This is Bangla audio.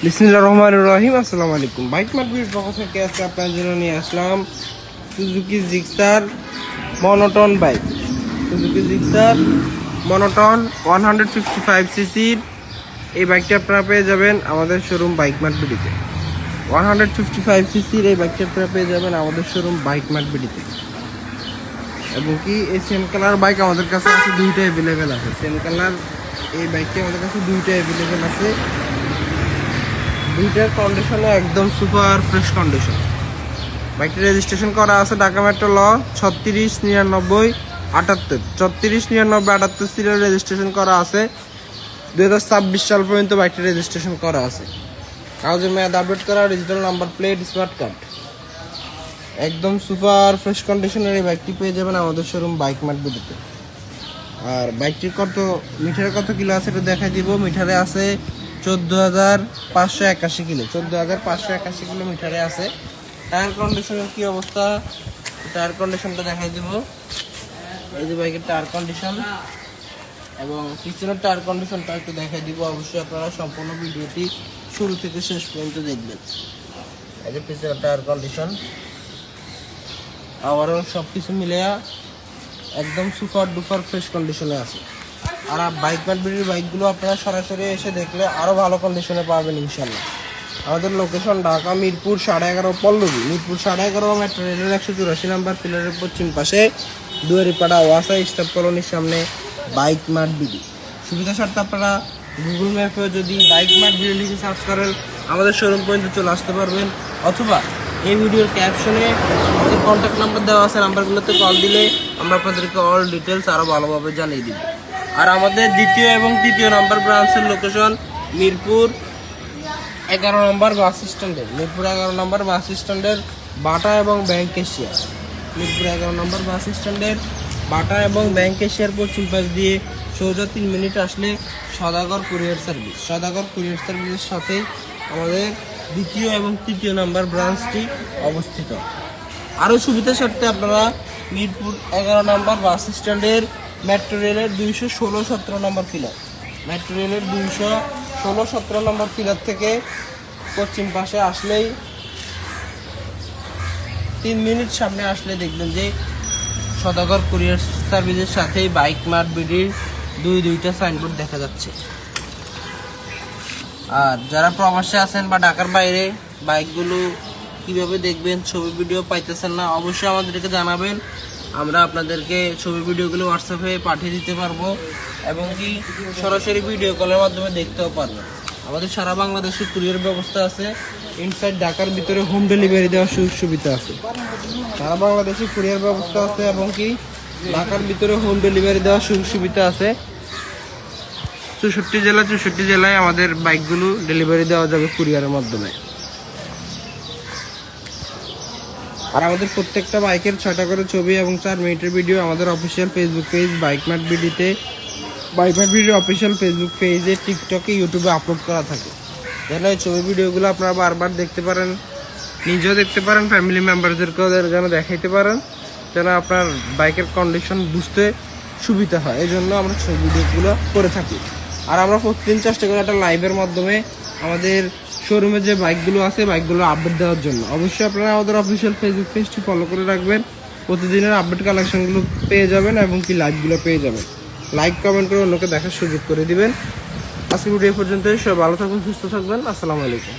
বিসমিল্লাহির রহমানির রহিম। আসসালামু আলাইকুম। বাইক মার্কেটের পক্ষ থেকে আজকে আপনার জন্য নিয়ে আসলাম Suzuki Gixxer monotone bike. Suzuki Gixxer monotone 155 সিসির এই বাইকটি আপনারা পেয়ে যাবেন আমাদের শোরুম বাইক মার্কেটে। 155 সিসির এই বাইকটি আপনারা পেয়ে যাবেন আমাদের শোরুম বাইক মার্কেটে। এবং কি এই সেম কালার বাইক আমাদের কাছে আছে, দুইটা অ্যাভেলেবেল আছে। সেম কালার এই বাইকটি আমাদের কাছে দুইটা অ্যাভেলেবেল আছে। দুইটার কন্ডিশনে একদম সুপার ফ্রেশ কন্ডিশন। বাইকটি রেজিস্ট্রেশন করা আছে ঢাকা মেট্রো ল 369978 369978 সিরিয়াল রেজিস্ট্রেশন করা আছে। 2026 সাল পর্যন্ত বাইকটি রেজিস্ট্রেশন করা আছে। কাগজের মেয়াদ আপডেট করা, digital number plate, smart card, একদম সুপার ফ্রেশ কন্ডিশনের এই বাইকটি পেয়ে যাবেন আমাদের শোরুম বাইক মার্কেটে। আর বাইকটির মিটারে কত কিলো আছে এটা দেখাই দিব। মিটারে আছে 14,581 কিলো, 14,581 কিলোমিটারে আছে। টায়ার কন্ডিশনের কি অবস্থা, টায়ার কন্ডিশনটা দেখাই দিব। এই যে বাইকের টায়ার কন্ডিশন এবং পিছনের টায়ার কন্ডিশনটা একটু দেখাই দিব। অবশ্যই আপনারা সম্পূর্ণ ভিডিওটি শুরু থেকে শেষ পর্যন্ত দেখবেন। এই যে পিছনের টায়ার কন্ডিশন আবারও সব কিছু মিলে একদম সুপার ডুপার ফ্রেশ কন্ডিশনে আছে। আর বাইক মার্কেটের বাইকগুলো আপনারা সরাসরি এসে দেখলে আরও ভালো কন্ডিশনে পাবেন ইনশাল্লাহ। আমাদের লোকেশন ঢাকা মিরপুর 11.5 পল্লবী, মিরপুর 11.5 মেট্রো রেলের 184 নাম্বার পিলারের পশ্চিম পাশে দুয়ারিপাড়া ওয়াসা স্টাফ কলোনির সামনে বাইক মার্ট বিডি। সুবিধা স্বার্থে আপনারা গুগল ম্যাপেও যদি বাইক মার্ট বিডি লিখে সার্চ করেন আমাদের শোরুম পর্যন্ত চলে আসতে পারবেন। অথবা এই ভিডিওর ক্যাপশনে আমাদের কন্ট্যাক্ট নাম্বার দেওয়া আছে, নাম্বারগুলোতে কল দিলে আমরা আপনাদেরকে অল ডিটেলস আরও ভালোভাবে জানিয়ে দিব। আর আমাদের দ্বিতীয় এবং তৃতীয় নাম্বার ব্রাঞ্চের লোকেশন মিরপুর 11 নম্বর বাস স্ট্যান্ডের, মিরপুর 11 নম্বর বাস স্ট্যান্ডের বাটা এবং ব্যাংক এশিয়া, মিরপুর 11 নম্বর বাস স্ট্যান্ডের বাটা এবং ব্যাংক এশিয়ার পশ্চিম পাশ দিয়ে সোজা 3 মিনিট আসলে সদাগর কুরিয়ার সার্ভিস, সদাগর কুরিয়ার সার্ভিসের সাথে আমাদের দ্বিতীয় এবং তৃতীয় নাম্বার ব্রাঞ্চটি অবস্থিত। আরও সুবিধা স্বার্থে আপনারা মিরপুর 11 নম্বর বাস স্ট্যান্ডের মেট্রো রেলের 216-17 নম্বর পিলার, মেট্রো রেলের 216-17 নম্বর পিলার থেকে পশ্চিম পাশে আসলেই 3 মিনিট সামনে আসলে দেখবেন যে সদাগর কুরিয়ার সার্ভিসের সাথেই বাইক মার্ট বিডির দুইটা সাইনবোর্ড দেখা যাচ্ছে। আর যারা প্রবাসে আছেন বা ঢাকার বাইরে বাইকগুলো কিভাবে দেখবেন, ছবি ভিডিও পাইতেছেন না, অবশ্যই আমাদেরকে জানাবেন। আমরা আপনাদেরকে ছবি ভিডিওগুলো হোয়াটসঅ্যাপে পাঠিয়ে দিতে পারবো এবং কি সরাসরি ভিডিও কলের মাধ্যমে দেখতেও পারবেন। আমাদের সারা বাংলাদেশে কুরিয়ার ব্যবস্থা আছে। ইনসাইড ঢাকার ভিতরে হোম ডেলিভারি দেওয়ার সুযোগ সুবিধা আছে। সারা বাংলাদেশে কুরিয়ার ব্যবস্থা আছে এবং কি ঢাকার ভিতরে হোম ডেলিভারি দেওয়ার সুযোগ সুবিধা আছে। 64 জেলায় আমাদের বাইকগুলো ডেলিভারি দেওয়া যাবে কুরিয়ারের মাধ্যমে। আর আমাদের প্রত্যেকটা বাইকের 6টা করে ছবি এবং 4 মিনিটের ভিডিও আমাদের official Facebook page Bike Mart বিডিতে, বাইক মার্ট বিডির অফিসিয়াল ফেসবুক পেজে, টিকটকে, ইউটিউবে আপলোড করা থাকে। যেন এই ছবি ভিডিওগুলো আপনারা বারবার দেখতে পারেন, নিজেও দেখতে পারেন, ফ্যামিলি মেম্বারদেরকেও যেন দেখাইতে পারেন, যেন আপনার বাইকের কন্ডিশন বুঝতে সুবিধা হয়। এই জন্য আমরা ছবি ভিডিওগুলো করে থাকি। আর আমরা প্রতিদিন চেষ্টা করি একটা লাইভের মাধ্যমে আমাদের শোরুমে যে বাইকগুলো আছে বাইকগুলো আপডেট দেওয়ার জন্য। অবশ্যই আপনারা আমাদের অফিসিয়াল ফেসবুক পেজটি ফলো করে রাখবেন, প্রতিদিনের আপডেট কালেকশনগুলো পেয়ে যাবেন এবং কি লাইভগুলো পেয়ে যাবেন। লাইক কমেন্ট করে অন্যকে দেখার সুযোগ করে দিবেন। আজকে ভিডিও পর্যন্তই। সবাই ভালো থাকবেন, সুস্থ থাকবেন। আসসালামু আলাইকুম।